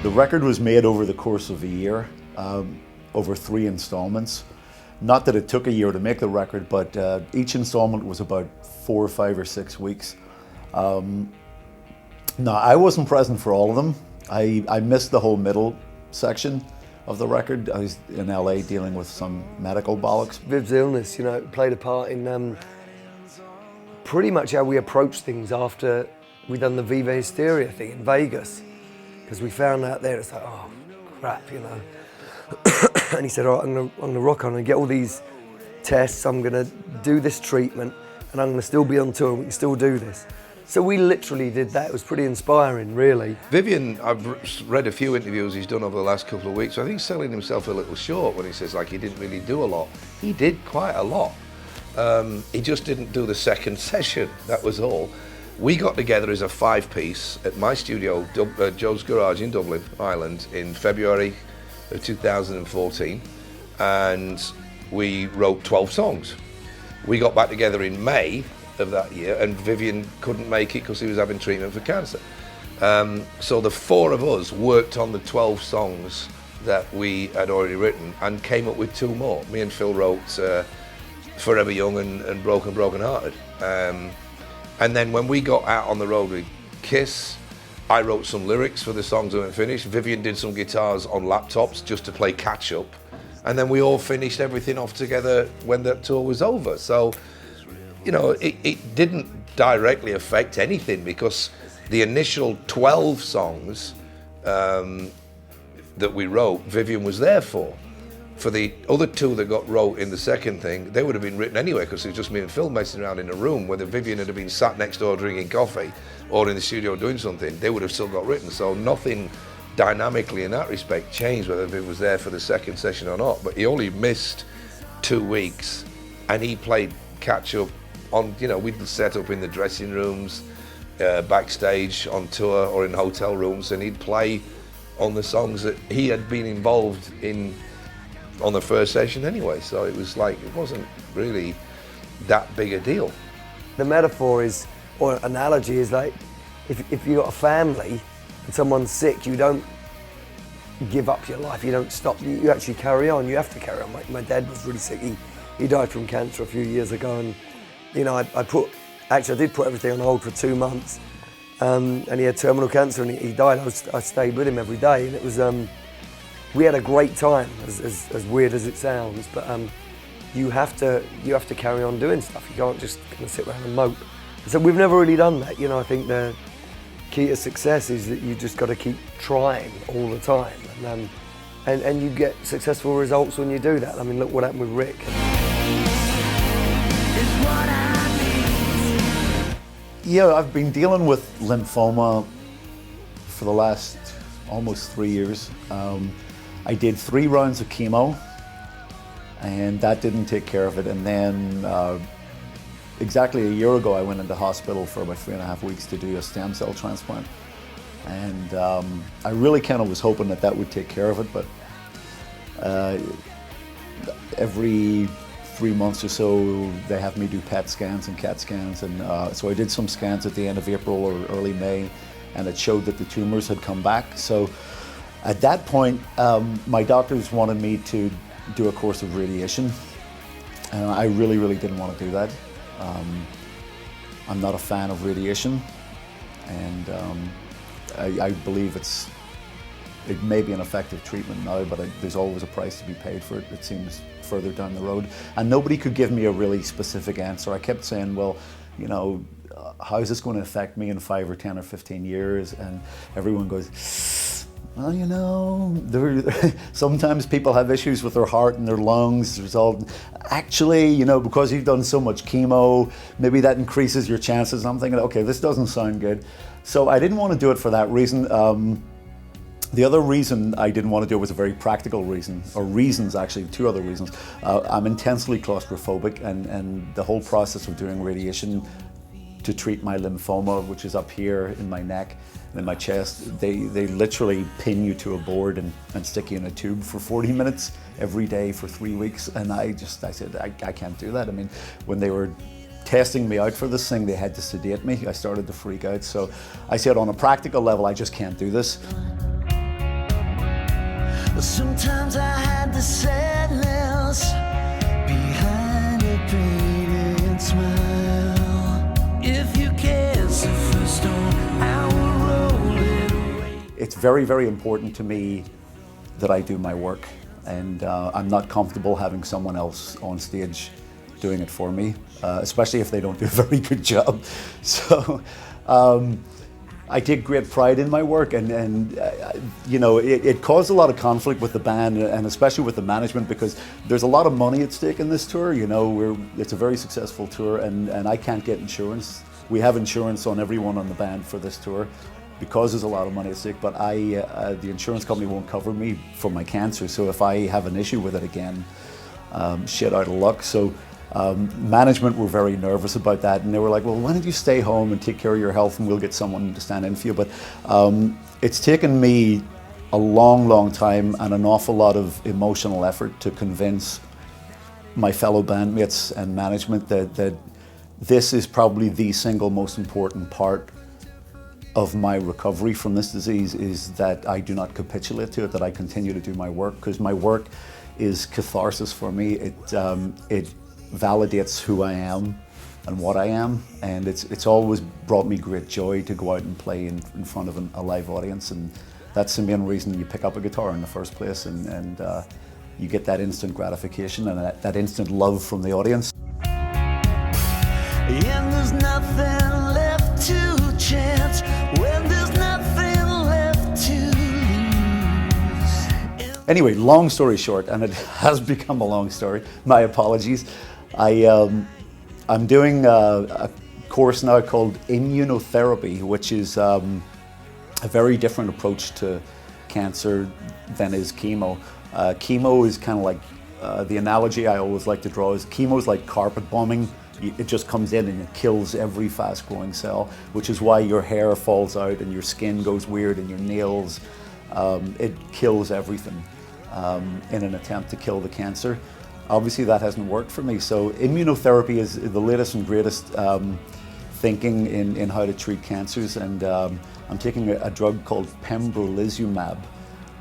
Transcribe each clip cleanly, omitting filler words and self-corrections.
The record was made over the course of a year, over 3 installments. Not that it took a year to make the record, but each installment was about 4 or 5 or 6 weeks. Now, I wasn't present for all of them. I missed the whole middle section of the record. I was in LA dealing with some medical bollocks. Viv's illness, you know, played a part in pretty much how we approached things after we'd done the Viva Hysteria thing in Vegas. Because we found out there, it's like, oh, crap, you know. And he said, all right, I'm gonna rock on and get all these tests, I'm gonna do this treatment, and I'm gonna still be on tour, and we can still do this. So we literally did that. It was pretty inspiring, really. Vivian, I've read a few interviews he's done over the last couple of weeks. I think he's selling himself a little short when he says like he didn't really do a lot. He did quite a lot. He just didn't do the second session, that was all. We got together as a 5-piece at my studio, Joe's Garage in Dublin, Ireland, in February of 2014, and we wrote 12 songs. We got back together in May of that year, and Vivian couldn't make it because he was having treatment for cancer. So the 4 of us worked on the 12 songs that we had already written and came up with 2 more. Me and Phil wrote Forever Young and Broken Hearted. And then when we got out on the road with Kiss, I wrote some lyrics for the songs that weren't finished. Vivian did some guitars on laptops just to play catch up. And then we all finished everything off together when that tour was over. So, you know, it didn't directly affect anything because the initial 12 songs that we wrote, Vivian was there for. For the other 2 that got wrote in the second thing, they would have been written anyway because it was just me and Phil messing around in a room. Whether Vivian had been sat next door drinking coffee or in the studio doing something, they would have still got written. So nothing dynamically in that respect changed whether Viv was there for the second session or not. But he only missed 2 weeks and he played catch up on, you know, we'd set up in the dressing rooms, backstage on tour or in hotel rooms, and he'd play on the songs that he had been involved in on the first session anyway, so it was like, it wasn't really that big a deal. The metaphor is, or analogy is like, if you've got a family and someone's sick, you don't give up your life, you don't stop, you actually carry on, you have to carry on. My dad was really sick, he died from cancer a few years ago, and you know, I did put everything on hold for 2 months, and he had terminal cancer and he died. I stayed with him every day, and it was, we had a great time, as weird as it sounds, but you have to carry on doing stuff. You can't just kind of sit around and mope. So we've never really done that. You know, I think the key to success is that you just got to keep trying all the time, and you get successful results when you do that. I mean, look what happened with Rick. Yeah, I've been dealing with lymphoma for the last almost 3 years. I did 3 rounds of chemo, and that didn't take care of it. And then exactly a year ago, I went into hospital for about 3.5 weeks to do a stem cell transplant. And I really kind of was hoping that that would take care of it, but every 3 months or so, they have me do PET scans and CAT scans. And so I did some scans at the end of April or early May, and it showed that the tumors had come back. So at that point, my doctors wanted me to do a course of radiation, and I really, really didn't want to do that. I'm not a fan of radiation, and I believe it may be an effective treatment now, but there's always a price to be paid for it, it seems, further down the road. And nobody could give me a really specific answer. I kept saying, well, you know, how is this going to affect me in 5 or 10 or 15 years? And everyone goes, well, you know, sometimes people have issues with their heart and their lungs. Actually, you know, because you've done so much chemo, maybe that increases your chances. And I'm thinking, okay, this doesn't sound good. So I didn't want to do it for that reason. The other reason I didn't want to do it was a very practical reason, or reasons actually, 2 other reasons. I'm intensely claustrophobic, and the whole process of doing radiation to treat my lymphoma, which is up here in my neck and in my chest, they literally pin you to a board and stick you in a tube for 40 minutes every day for 3 weeks. And I said, I can't do that. I mean, when they were testing me out for this thing, they had to sedate me. I started to freak out. So I said, on a practical level, I just can't do this. Sometimes I had the sadness behind a painted smile. If you catch the first storm, I will roll it away. It's very, very important to me that I do my work, and I'm not comfortable having someone else on stage doing it for me, especially if they don't do a very good job. So I take great pride in my work, and you know, it caused a lot of conflict with the band, and especially with the management, because there's a lot of money at stake in this tour. You know, it's a very successful tour, and I can't get insurance. We have insurance on everyone on the band for this tour, because there's a lot of money at stake, but the insurance company won't cover me for my cancer. So if I have an issue with it again, shit out of luck. So management were very nervous about that, and they were like, well, why don't you stay home and take care of your health, and we'll get someone to stand in for you. But it's taken me a long, long time and an awful lot of emotional effort to convince my fellow bandmates and management that this is probably the single most important part of my recovery from this disease, is that I do not capitulate to it, that I continue to do my work, because my work is catharsis for me. It validates who I am and what I am, and it's always brought me great joy to go out and play in front of a live audience, and that's the main reason you pick up a guitar in the first place, and you get that instant gratification and that instant love from the audience. And there's nothing left to chance when there's nothing left to lose. Anyway, long story short, and it has become a long story, my apologies. I'm doing a course now called immunotherapy, which is a very different approach to cancer than is chemo. Chemo is kind of like, the analogy I always like to draw is chemo is like carpet bombing. It just comes in and it kills every fast-growing cell, which is why your hair falls out and your skin goes weird and your nails. It kills everything in an attempt to kill the cancer. Obviously that hasn't worked for me, so immunotherapy is the latest and greatest thinking in how to treat cancers, and I'm taking a drug called pembrolizumab,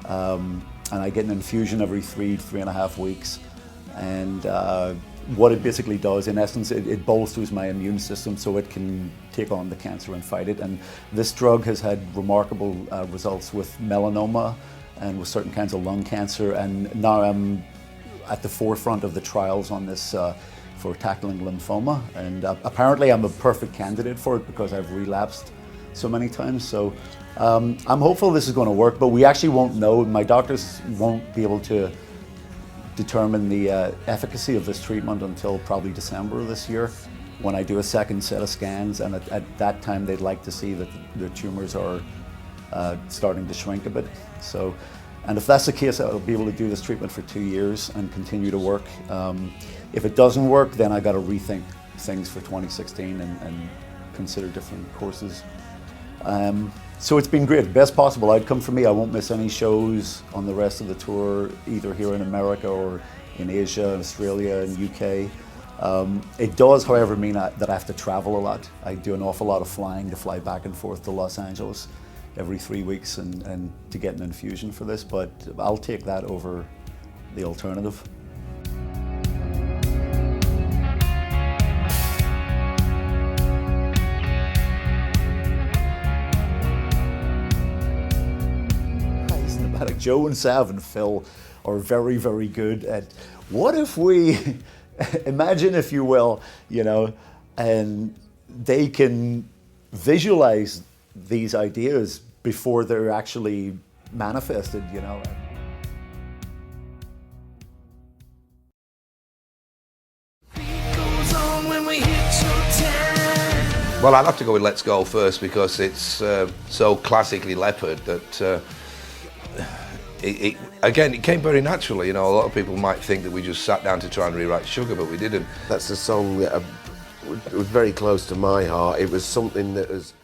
and I get an infusion every 3.5 weeks, and what it basically does, in essence, it bolsters my immune system so it can take on the cancer and fight it. And this drug has had remarkable results with melanoma and with certain kinds of lung cancer, and now I'm at the forefront of the trials on this for tackling lymphoma, and apparently I'm a perfect candidate for it because I've relapsed so many times. So I'm hopeful this is going to work, but we actually won't know. My doctors won't be able to determine the efficacy of this treatment until probably December of this year, when I do a second set of scans, and at that time they'd like to see that the tumors are starting to shrink a bit. So, and if that's the case, I'll be able to do this treatment for 2 years and continue to work. If it doesn't work, then I got to rethink things for 2016 and consider different courses. So it's been great, best possible outcome for me. I won't miss any shows on the rest of the tour, either here in America or in Asia, Australia, and UK. It does, however, mean that I have to travel a lot. I do an awful lot of flying to fly back and forth to Los Angeles every 3 weeks and to get an infusion for this, but I'll take that over the alternative. Joe and Sav and Phil are very, very good at, what if we, imagine if you will, you know, and they can visualize these ideas before they're actually manifested, you know. Well, I'd have to go with Let's Go first, because it's so classically Leppard that it came very naturally. You know, a lot of people might think that we just sat down to try and rewrite Sugar, but we didn't. That's a song that was very close to my heart. It was something that was